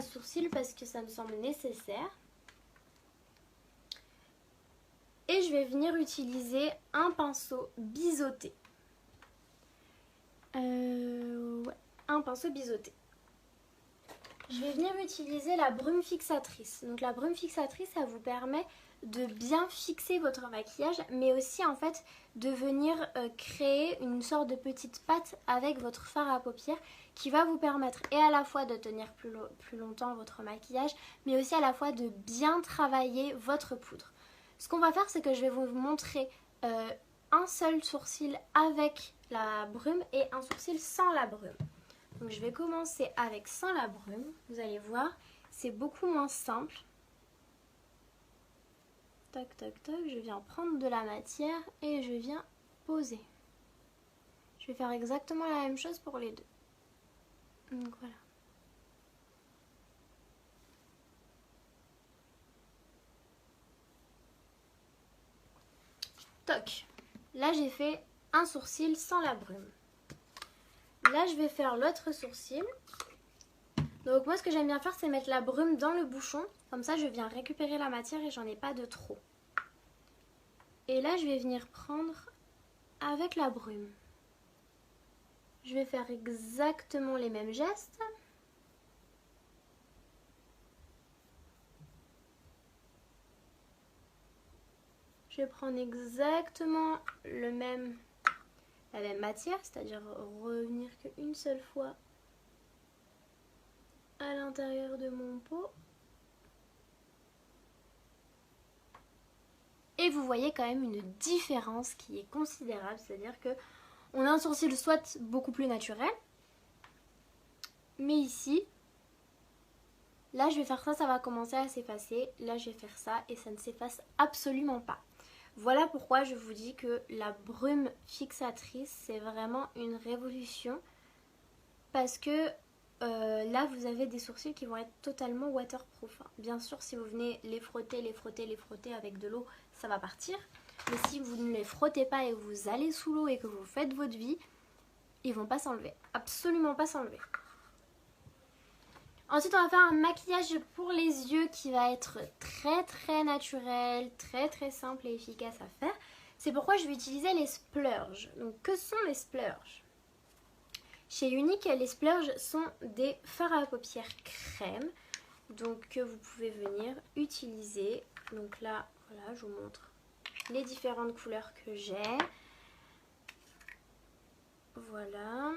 à sourcils parce que ça me semble nécessaire. Et je vais venir utiliser un pinceau biseauté. Ouais, un pinceau biseauté. Je vais venir utiliser la brume fixatrice. Donc la brume fixatrice, ça vous permet de bien fixer votre maquillage, mais aussi en fait de venir créer une sorte de petite pâte avec votre fard à paupières qui va vous permettre et à la fois de tenir plus longtemps votre maquillage, mais aussi à la fois de bien travailler votre poudre. Ce qu'on va faire, c'est que je vais vous montrer un seul sourcil avec la brume et un sourcil sans la brume. Donc je vais commencer avec sans la brume, vous allez voir, c'est beaucoup moins simple. Tac, tac, tac, je viens prendre de la matière et je viens poser. Je vais faire exactement la même chose pour les deux. Donc voilà. Toc. Là j'ai fait un sourcil sans la brume. Là je vais faire l'autre sourcil. Donc moi ce que j'aime bien faire c'est mettre la brume dans le bouchon. Comme ça je viens récupérer la matière et j'en ai pas de trop. Et là je vais venir prendre avec la brume. Je vais faire exactement les mêmes gestes. Je vais prendre exactement la même matière, c'est-à-dire revenir qu'une seule fois à l'intérieur de mon pot. Et vous voyez quand même une différence qui est considérable, c'est-à-dire que on a un sourcil soit beaucoup plus naturel, mais ici, là je vais faire ça, ça va commencer à s'effacer, là je vais faire ça et ça ne s'efface absolument pas. Voilà pourquoi je vous dis que la brume fixatrice c'est vraiment une révolution parce que là vous avez des sourcils qui vont être totalement waterproof. Bien sûr si vous venez les frotter avec de l'eau ça va partir, mais si vous ne les frottez pas et que vous allez sous l'eau et que vous faites votre vie, ils vont pas s'enlever, absolument pas s'enlever. Ensuite on va faire un maquillage pour les yeux qui va être très naturel, très simple et efficace à faire. C'est pourquoi je vais utiliser les splurges. Donc que sont les splurges? Chez Unique, les splurges sont des fards à paupières crème. Donc que vous pouvez venir utiliser. Donc là, voilà, je vous montre les différentes couleurs que j'ai. Voilà.